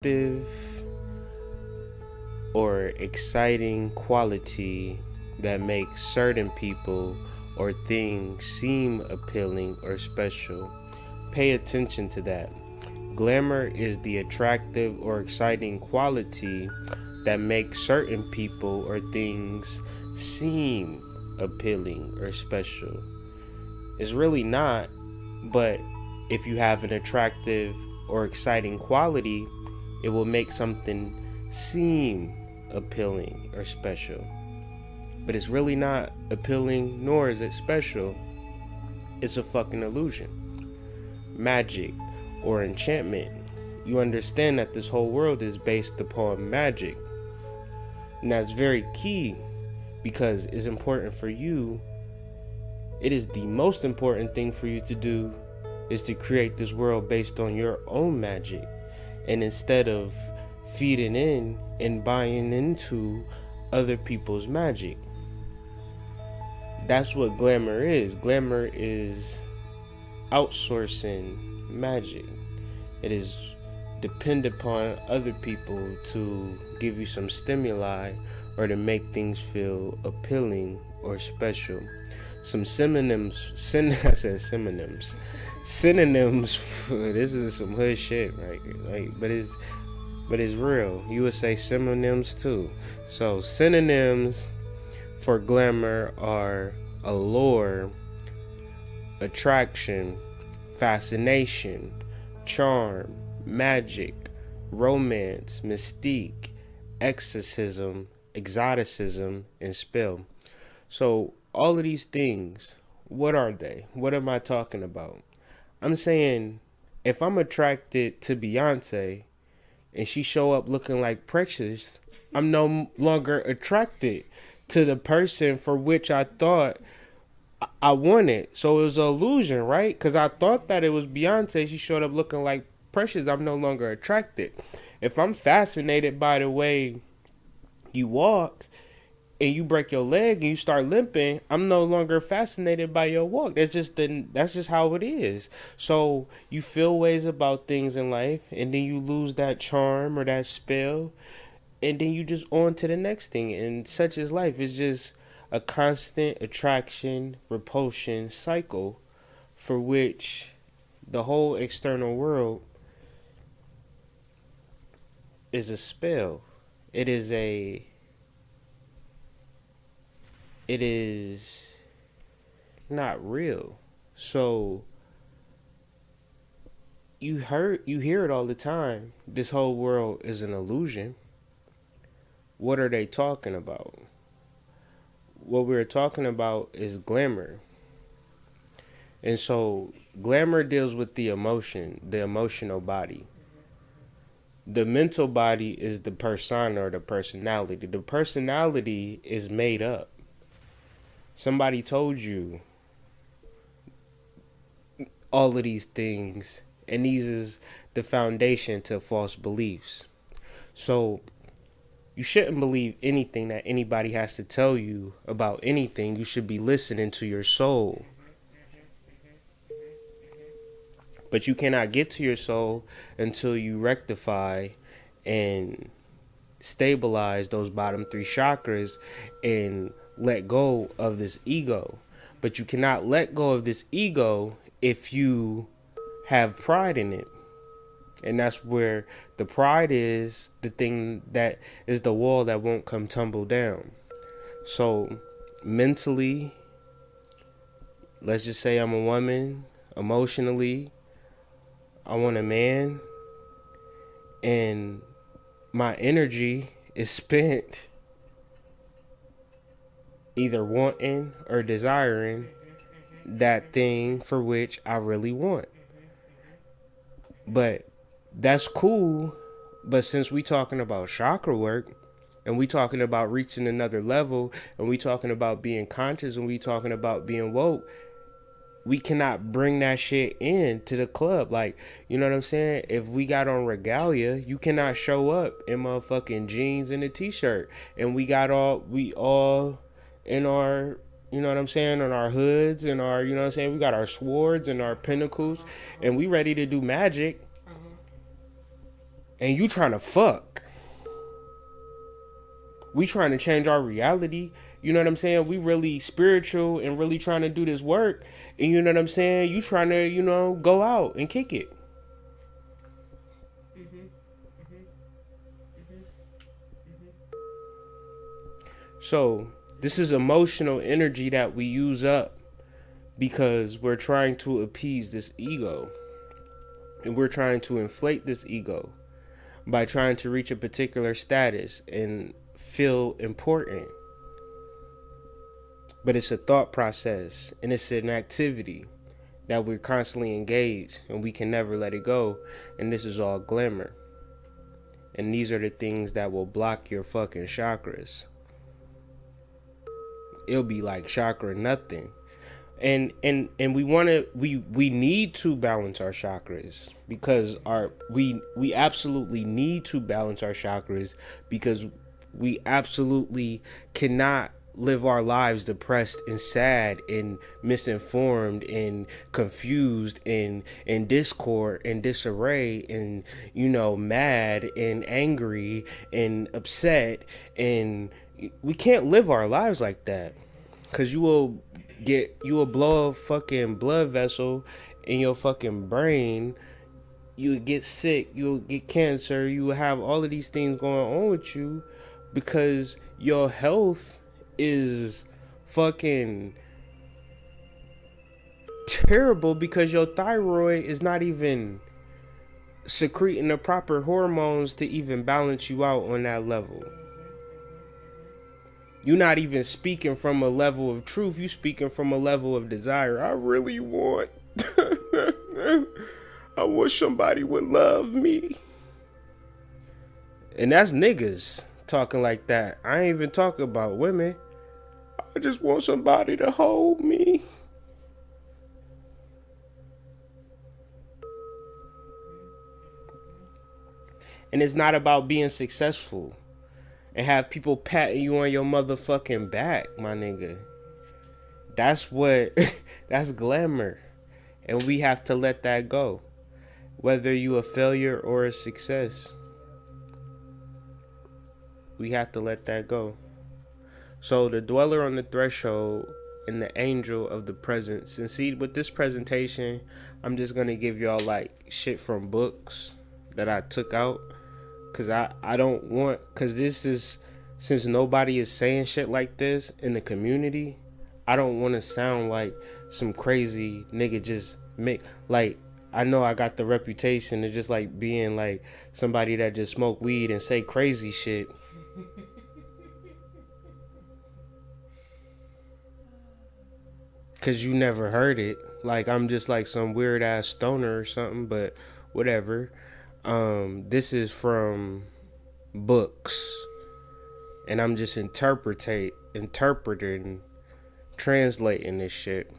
attractive or exciting quality that makes certain people or things seem appealing or special. Pay attention to that. Glamour is the attractive or exciting quality that makes certain people or things seem appealing or special. It's really not, but if you have an attractive or exciting quality, it will make something seem appealing or special. But it's really not appealing, nor is it special. It's a fucking illusion. Magic or enchantment. You understand that this whole world is based upon magic. And that's very key because it's important for you. It is the most important thing for you to do is to create this world based on your own magic. And instead of feeding in and buying into other people's magic. That's what glamour is. Glamour is outsourcing magic. It is depend upon other people to give you some stimuli or to make things feel appealing or special. Some synonyms, I said synonyms. Synonyms for this is some hood shit, right? But it's real. You would say synonyms too. So synonyms for glamour are allure, attraction, fascination, charm, magic, romance, mystique, exorcism, exoticism, and spell. So all of these things, what are they? What am I talking about? I'm saying if I'm attracted to Beyonce and she show up looking like Precious, I'm no longer attracted to the person for which I thought I wanted. So it was an illusion, right? Because I thought that it was Beyonce. She showed up looking like Precious. I'm no longer attracted. If I'm fascinated by the way you walk and you break your leg and you start limping, I'm no longer fascinated by your walk. That's just how it is. So you feel ways about things in life and then you lose that charm or that spell and then you just on to the next thing. And such is life. It's just a constant attraction, repulsion cycle for which the whole external world is a spell. It is not real. So you hear it all the time. This whole world is an illusion. What are they talking about? What we're talking about is glamour. And so glamour deals with the emotion, the emotional body. The mental body is the persona or the personality. The personality is made up. Somebody told you all of these things, and these is the foundation to false beliefs. So you shouldn't believe anything that anybody has to tell you about anything. You should be listening to your soul. But you cannot get to your soul until you rectify and stabilize those bottom three chakras and let go of this ego. But you cannot let go of this ego if you have pride in it. And that's where the pride is the thing that is the wall that won't come tumble down. So mentally, let's just say I'm a woman. Emotionally, I want a man. And my energy is spent either wanting or desiring that thing for which I really want. But that's cool. But since we talking about chakra work and we talking about reaching another level and we talking about being conscious and we talking about being woke, we cannot bring that shit in to the club. Like, you know what I'm saying? If we got on regalia, you cannot show up in motherfucking jeans and a t-shirt. And we all in our, you know what I'm saying, on our hoods and our, you know what I'm saying, we got our swords and our pinnacles and we ready to do magic. and you trying to fuck. We trying to change our reality. You know what I'm saying? We really spiritual and really trying to do this work. And you know what I'm saying? You trying to, go out and kick it. So this is emotional energy that we use up because we're trying to appease this ego. And we're trying to inflate this ego by trying to reach a particular status and feel important. But it's a thought process and it's an activity that we're constantly engaged and we can never let it go. And this is all glamour. And these are the things that will block your fucking chakras. It'll be like chakra nothing. And we need to balance our chakras because we absolutely need to balance our chakras because we absolutely cannot live our lives depressed and sad and misinformed and confused and in discord and disarray and mad and angry and upset, and we can't live our lives like that because you will blow a fucking blood vessel in your fucking brain. You would get sick, you will get cancer, you will have all of these things going on with you because your health is fucking terrible because your thyroid is not even secreting the proper hormones to even balance you out on that level. You're not even speaking from a level of truth. You speaking from a level of desire. I really want I wish somebody would love me. And that's niggas talking like that. I ain't even talking about women. I just want somebody to hold me. And it's not about being successful and have people patting you on your motherfucking back, my nigga. That's that's glamour. And we have to let that go. Whether you a failure or a success, we have to let that go. So the dweller on the threshold and the angel of the presence. And see, with this presentation, I'm just going to give y'all like shit from books that I took out. Because I don't want, because this is, since nobody is saying shit like this in the community, I don't want to sound like some crazy nigga just make, like, I know I got the reputation of just like being like somebody that just smoke weed and say crazy shit. Cause you never heard it. Like I'm just like some weird ass stoner or something, but whatever. This is from books. And I'm just interpreting, translating this shit.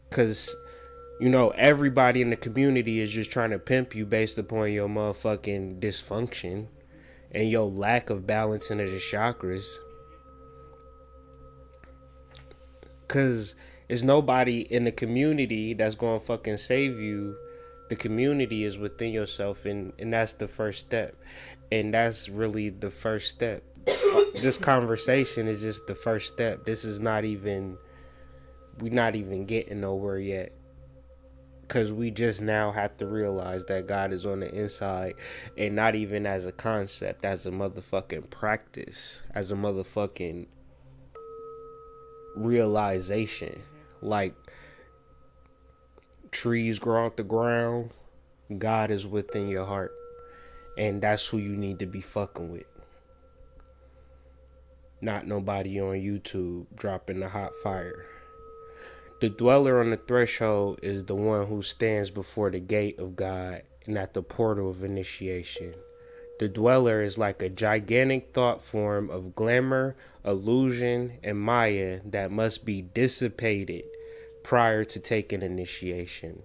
Cause everybody in the community is just trying to pimp you based upon your motherfucking dysfunction and your lack of balancing of the chakras. Cause there's nobody in the community that's gonna fucking save you. The community is within yourself, and that's the first step. And that's really the first step. This conversation is just the first step. This is not even, we're not even getting nowhere yet. Because we just now have to realize that God is on the inside, and not even as a concept, as a motherfucking practice, as a motherfucking realization. Like trees grow out the ground, God is within your heart, and that's who you need to be fucking with. Not nobody on YouTube dropping the hot fire. The dweller on the threshold is the one who stands before the gate of God and at the portal of initiation. The dweller is like a gigantic thought form of glamour, illusion, and Maya that must be dissipated prior to taking initiation.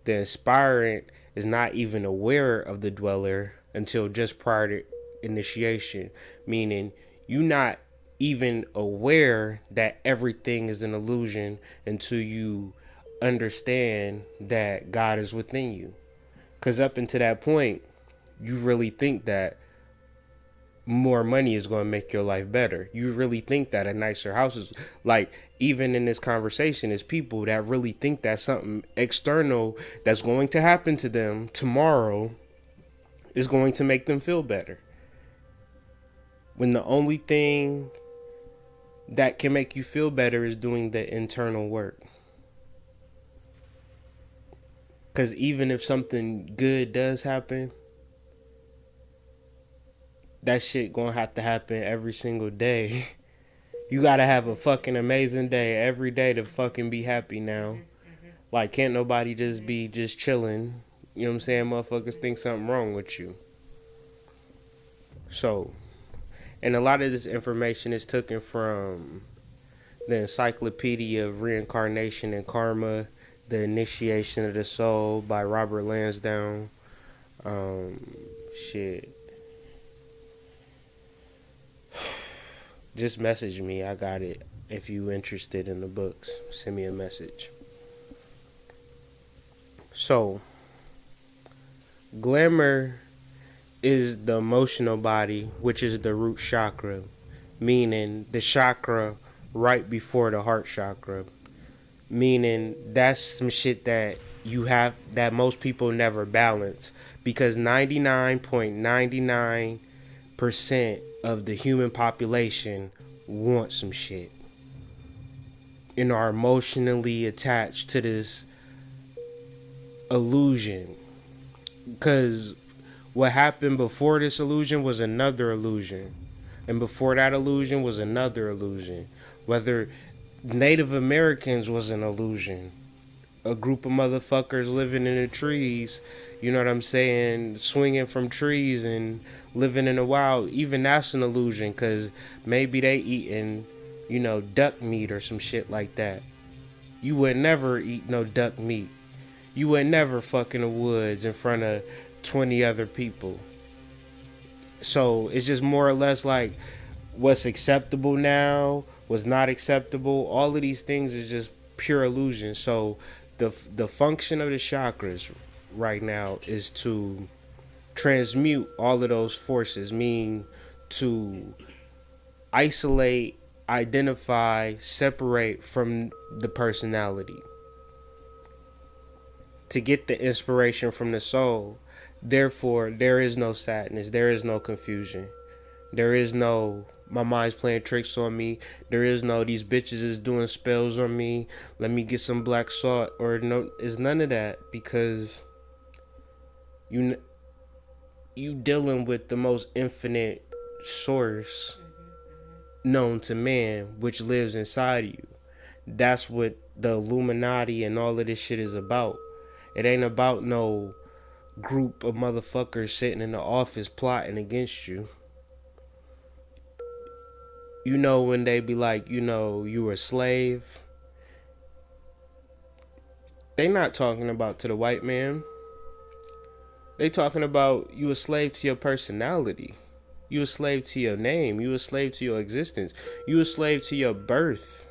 The inspirant is not even aware of the dweller until just prior to initiation, meaning you're not even aware that everything is an illusion until you understand that God is within you. Because up until that point, you really think that more money is going to make your life better. You really think that a nicer house is, like, even in this conversation, is people that really think that something external that's going to happen to them tomorrow is going to make them feel better, when the only thing that can make you feel better is doing the internal work. Because even if something good does happen, that shit gonna have to happen every single day. You gotta have a fucking amazing day every day to fucking be happy now. Like, can't nobody just be just chilling. You know what I'm saying? Motherfuckers think something wrong with you. So, and a lot of this information is taken from the Encyclopedia of Reincarnation and Karma, The Initiation of the Soul by Robert Lansdowne. Shit. Just message me. I got it. If you interested in the books, send me a message. So, glamour is the emotional body, which is the root chakra, meaning the chakra right before the heart chakra, meaning that's some shit that you have that most people never balance, because 99.99% of the human population want some shit and are emotionally attached to this illusion, because what happened before this illusion was another illusion, and before that illusion was another illusion. Whether Native Americans was an illusion, a group of motherfuckers living in the trees, you know what I'm saying, swinging from trees and living in the wild, even that's an illusion, because maybe they eating, you know, duck meat or some shit like that. You would never eat no duck meat. You would never fuck in the woods in front of 20 other people. So it's just more or less like what's acceptable now, what's not acceptable. All of these things is just pure illusion. So the function of the chakras right now is to transmute all of those forces, meaning to isolate, identify, separate from the personality, to get the inspiration from the soul. Therefore, there is no sadness, there is no confusion, there is no my mind's playing tricks on me, there is no these bitches is doing spells on me, let me get some black salt, or no, it's none of that, because you dealing with the most infinite source known to man, which lives inside of you. That's what the Illuminati and all of this shit is about. It ain't about no group of motherfuckers sitting in the office plotting against you. You know, when they be like, you know, you were a slave, they not talking about to the white man. They talking about you a slave to your personality. You a slave to your name. You a slave to your existence. You a slave to your birth.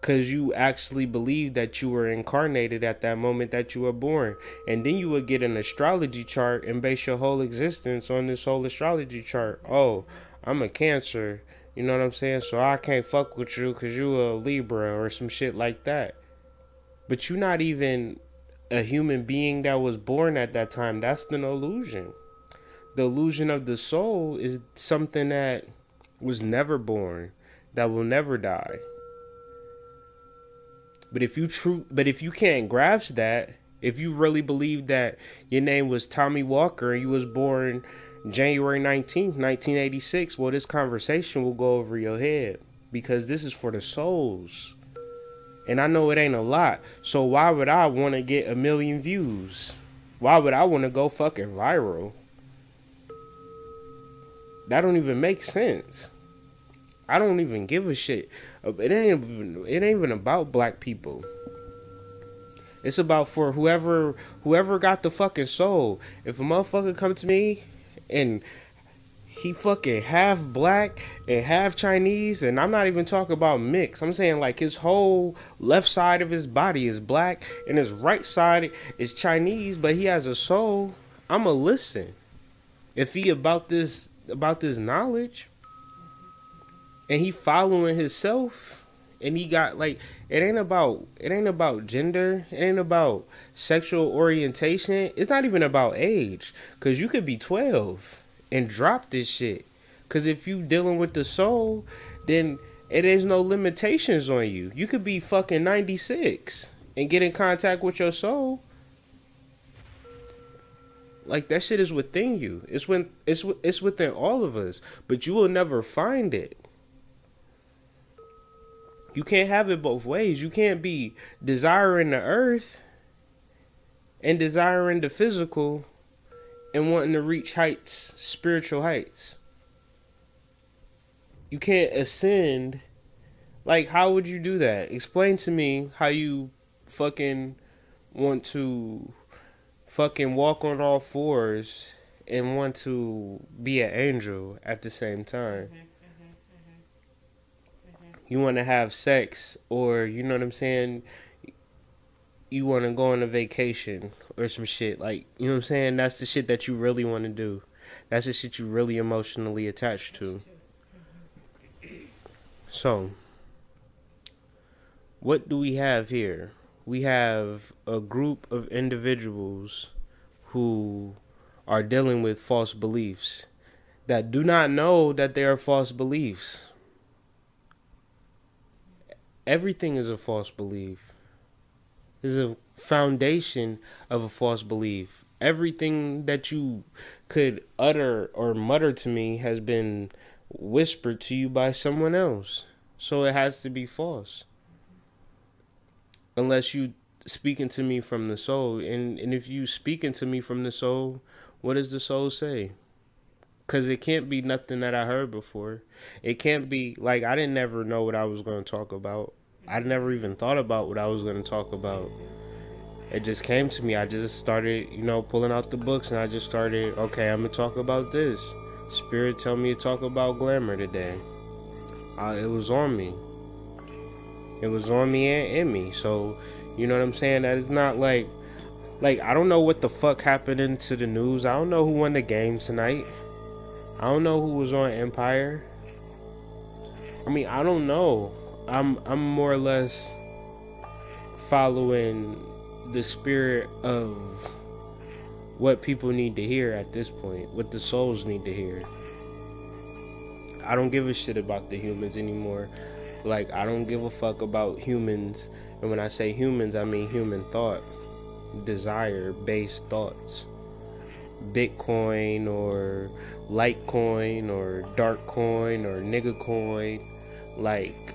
Because you actually believe that you were incarnated at that moment that you were born. And then you would get an astrology chart and base your whole existence on this whole astrology chart. Oh, I'm a Cancer. You know what I'm saying? So I can't fuck with you because you a Libra or some shit like that. But you're not even a human being that was born at that time. That's an illusion. The illusion of the soul is something that was never born, that will never die. But if you can't grasp that, if you really believe that your name was Tommy Walker and you was born January 19th, 1986, well, this conversation will go over your head, because this is for the souls. And I know it ain't a lot, so why would I want to get 1 million views? Why would I want to go fucking viral? That don't even make sense. I don't even give a shit. It ain't even about black people. It's about for whoever got the fucking soul. If a motherfucker come to me and he fucking half black and half Chinese, and I'm not even talking about mix. I'm saying like his whole left side of his body is black and his right side is Chinese, but he has a soul. I'ma listen. If he about this knowledge, and he following himself, and he got like, it ain't about gender, it ain't about sexual orientation, it's not even about age, because you could be 12 and drop this shit, because if you dealing with the soul, then it is no limitations on you. You could be fucking 96 and get in contact with your soul. Like, that shit is within you. It's within all of us, but you will never find it. You can't have it both ways. You can't be desiring the earth and desiring the physical and wanting to reach heights, spiritual heights. You can't ascend. Like, how would you do that? Explain to me how you fucking want to fucking walk on all fours and want to be an angel at the same time. You want to have sex, or you know what I'm saying, you want to go on a vacation or some shit, like, you know what I'm saying, that's the shit that you really want to do. That's the shit you really emotionally attached to. So, what do we have here? We have a group of individuals who are dealing with false beliefs that do not know that they are false beliefs. Everything is a false belief. Is a foundation of a false belief. Everything that you could utter or mutter to me has been whispered to you by someone else. So it has to be false. Unless you speaking to me from the soul. And if you speaking to me from the soul, what does the soul say? Because it can't be nothing that I heard before. It can't be, like, I didn't never know what I was going to talk about. I never even thought about what I was going to talk about. It just came to me. I just started, pulling out the books, and I just started, okay, I'm going to talk about this. Spirit tell me to talk about glamour today. It was on me. It was on me and in me. So, you know what I'm saying? That is not like, I don't know what the fuck happened into the news. I don't know who won the game tonight. I don't know who was on Empire. I mean, I don't know. I'm more or less following the spirit of what people need to hear at this point, what the souls need to hear. I don't give a shit about the humans anymore. Like, I don't give a fuck about humans. And when I say humans, I mean human thought, desire-based thoughts. Bitcoin or Litecoin or Darkcoin or nigga coin. Like,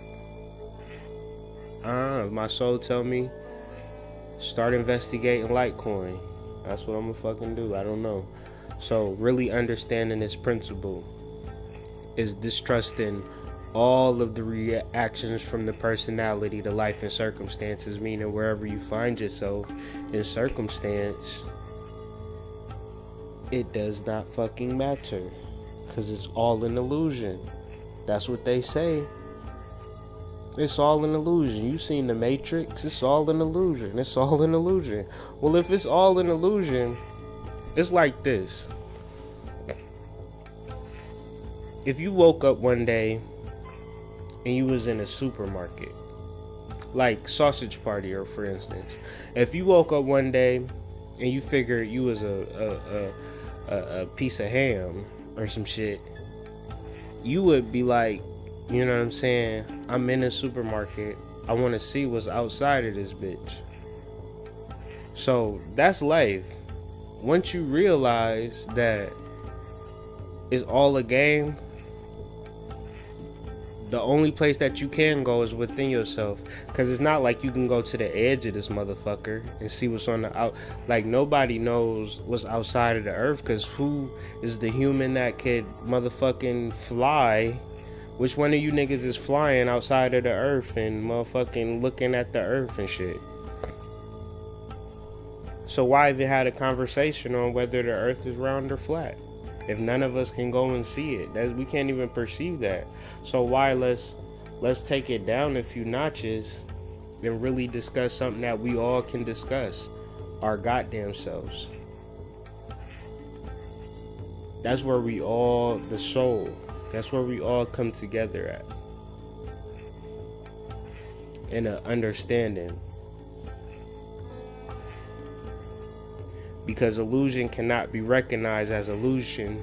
my soul tell me, start investigating Litecoin. That's what I'm gonna fucking do. I don't know. So really understanding this principle is distrusting all of the reactions from the personality to life and circumstances, meaning wherever you find yourself in circumstance, it does not fucking matter, because it's all an illusion. That's what they say. It's all an illusion. You seen the Matrix? It's all an illusion. It's all an illusion. Well, if it's all an illusion, it's like this. If you woke up one day and you was in a supermarket, like Sausage Party, or for instance, if you woke up one day and you figured you was a piece of ham or some shit, you would be like, you know what I'm saying, I'm in a supermarket, I want to see what's outside of this bitch. So that's life. Once you realize that it's all a game, the only place that you can go is within yourself. Because it's not like you can go to the edge of this motherfucker and see what's on the out. Like, nobody knows what's outside of the earth, because who is the human that could motherfucking fly? Which one of you niggas is flying outside of the earth and motherfucking looking at the earth and shit? So why even had a conversation on whether the earth is round or flat if none of us can go and see it? We can't even perceive that. So why let's take it down a few notches and really discuss something that we all can discuss, our goddamn selves. That's where we all, the soul, that's where we all come together at. In an understanding. Because illusion cannot be recognized as illusion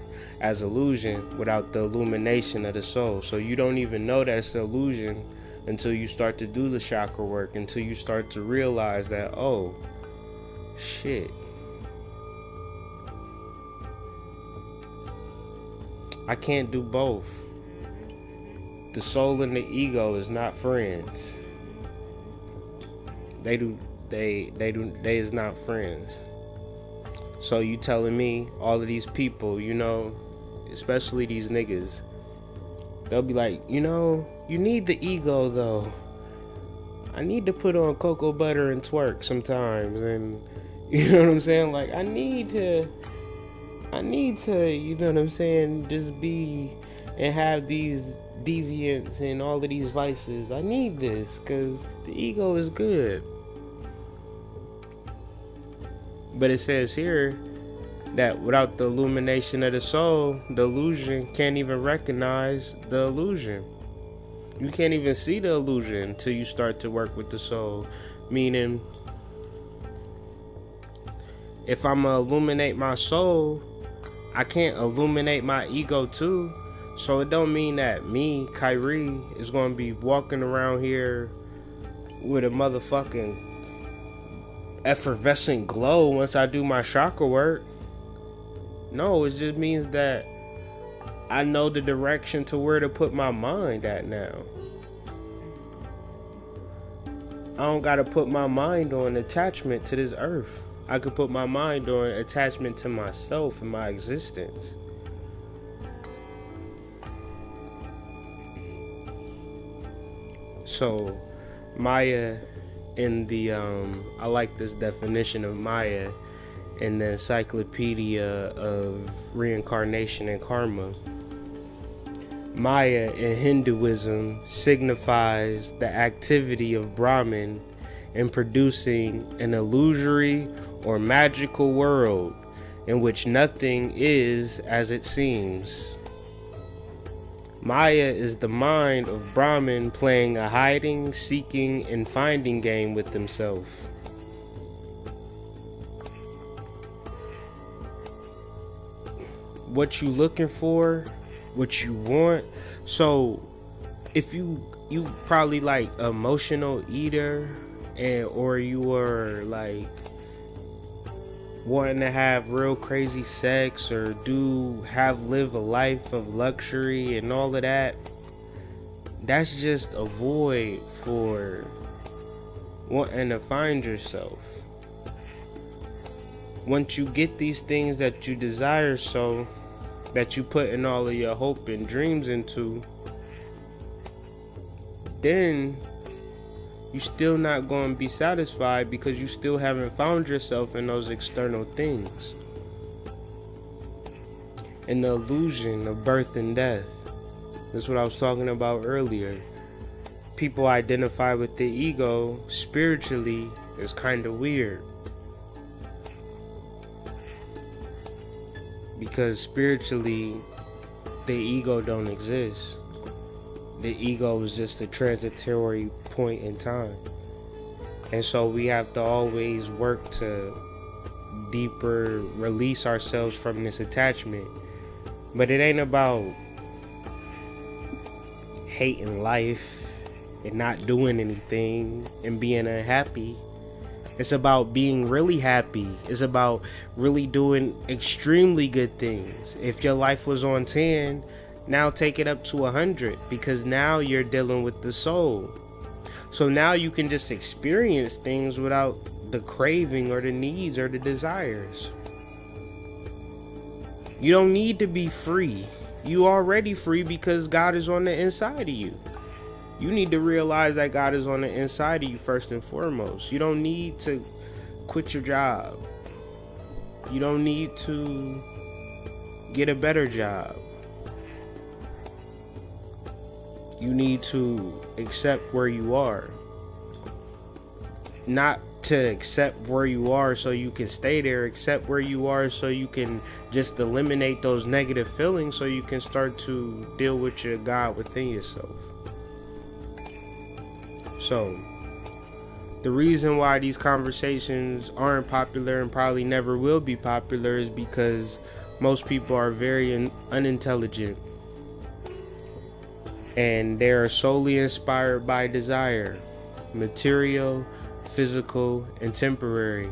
without the illumination of the soul. So you don't even know that's the illusion until you start to do the chakra work, until you start to realize that, oh, shit. I can't do both. The soul and the ego is not friends. They is not friends. So you telling me all of these people, you know, especially these niggas, they'll be like, you know, you need the ego though. I need to put on cocoa butter and twerk sometimes, and you know what I'm saying? Like I need to, you know what I'm saying, just be and have these deviants and all of these vices. I need this because the ego is good. But it says here that without the illumination of the soul, the illusion can't even recognize the illusion. You can't even see the illusion until you start to work with the soul. Meaning, if I'm gonna illuminate my soul, I can't illuminate my ego too. So it don't mean that me, Kyrie, is gonna be walking around here with a motherfucking effervescent glow once I do my chakra work. No, it just means that I know the direction to where to put my mind at now. I don't gotta put my mind on attachment to this earth. I could put my mind on attachment to myself and my existence. So Maya in the I like this definition of Maya in the Encyclopedia of Reincarnation and Karma. Maya in Hinduism signifies the activity of Brahman in producing an illusory or magical world in which nothing is as it seems. Maya is the mind of Brahman playing a hiding, seeking, and finding game with himself. What you looking for, what you want. So if you probably like emotional eater, and or you are like wanting to have real crazy sex or live a life of luxury and all of that, that's just a void for wanting to find yourself. Once you get these things that you desire, so that you put in all of your hope and dreams into, then you're still not going to be satisfied because you still haven't found yourself in those external things. And the illusion of birth and death. That's what I was talking about earlier. People identify with the ego spiritually is kind of weird. Because spiritually, the ego don't exist. The ego is just a transitory point in time. And so we have to always work to deeper release ourselves from this attachment. But it ain't about hating life and not doing anything and being unhappy. It's about being really happy. It's about really doing extremely good things. If your life was on 10, now take it up to 100, because now you're dealing with the soul. So now you can just experience things without the craving or the needs or the desires. You don't need to be free. You already free because God is on the inside of you. You need to realize that God is on the inside of you first and foremost. You don't need to quit your job. You don't need to get a better job. You need to accept where you are. Not to accept where you are so you can stay there, accept where you are so you can just eliminate those negative feelings so you can start to deal with your God within yourself. So the reason why these conversations aren't popular and probably never will be popular is because most people are very unintelligent, and they are solely inspired by desire, material, physical, and temporary.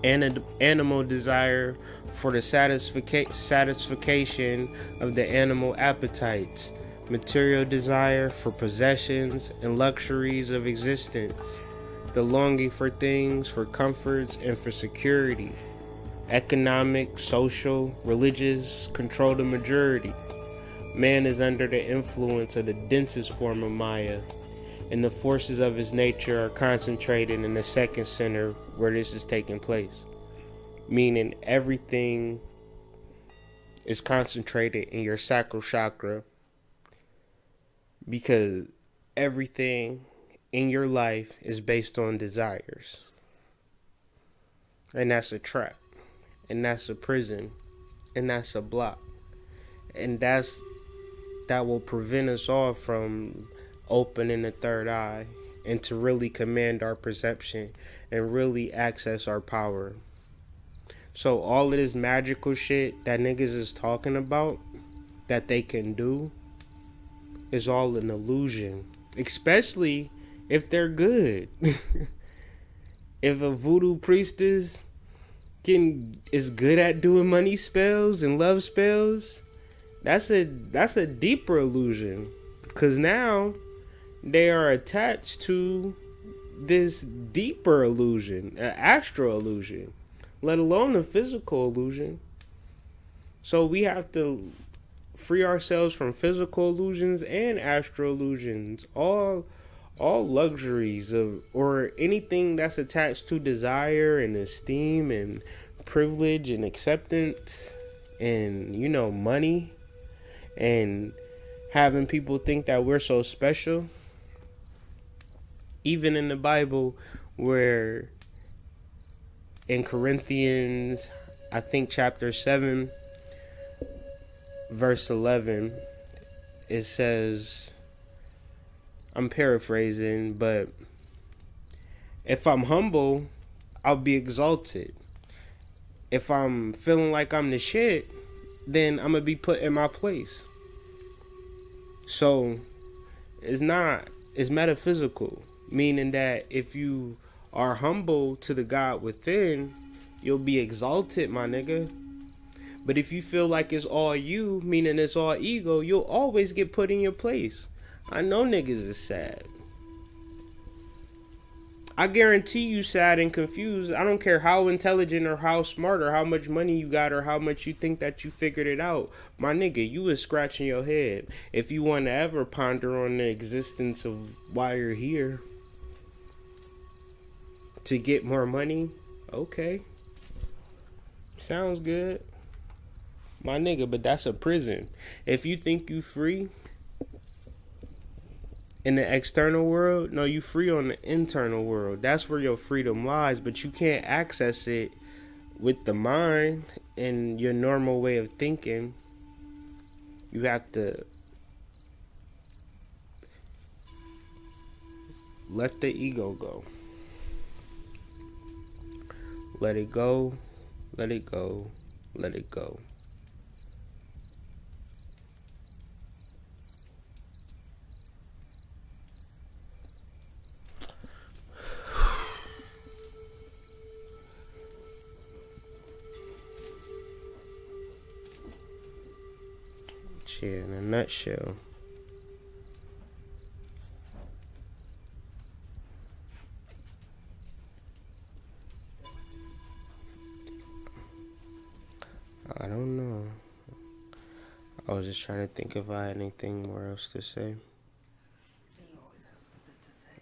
Animal desire for the satisfaction of the animal appetites, material desire for possessions and luxuries of existence, the longing for things, for comforts, and for security, economic, social, religious, control the majority. Man is under the influence of the densest form of Maya, and the forces of his nature are concentrated in the second center where this is taking place. Meaning everything is concentrated in your sacral chakra, because everything in your life is based on desires. And that's a trap. And that's a prison. And that's a block. And that will prevent us all from opening the third eye and to really command our perception and really access our power. So all of this magical shit that niggas is talking about that they can do is all an illusion, especially if they're good. If a voodoo priestess is good at doing money spells and love spells, that's a deeper illusion, because now they are attached to this deeper illusion, an astral illusion, let alone a physical illusion. So we have to free ourselves from physical illusions and astral illusions, all luxuries of, or anything that's attached to desire and esteem and privilege and acceptance and, you know, money, and having people think that we're so special. Even in the Bible, where in Corinthians, I think chapter 7 verse 11, it says, I'm paraphrasing, but if I'm humble, I'll be exalted. If I'm feeling like I'm the shit, then I'm gonna be put in my place. So it's metaphysical, meaning that if you are humble to the God within, you'll be exalted, my nigga. But if you feel like it's all you, meaning it's all ego, you'll always get put in your place. I know niggas is sad. I guarantee you sad and confused. I don't care how intelligent or how smart or how much money you got or how much you think that you figured it out. My nigga, you is scratching your head if you want to ever ponder on the existence of why you're here. To get more money? Okay. Sounds good. My nigga, but that's a prison. If you think you free in the external world, no, you free on the internal world. That's where your freedom lies, but you can't access it with the mind and your normal way of thinking. You have to let the ego go. Let it go, let it go, let it go. In a nutshell, I don't know. I was just trying to think if I had anything more else to say. You always have something to say.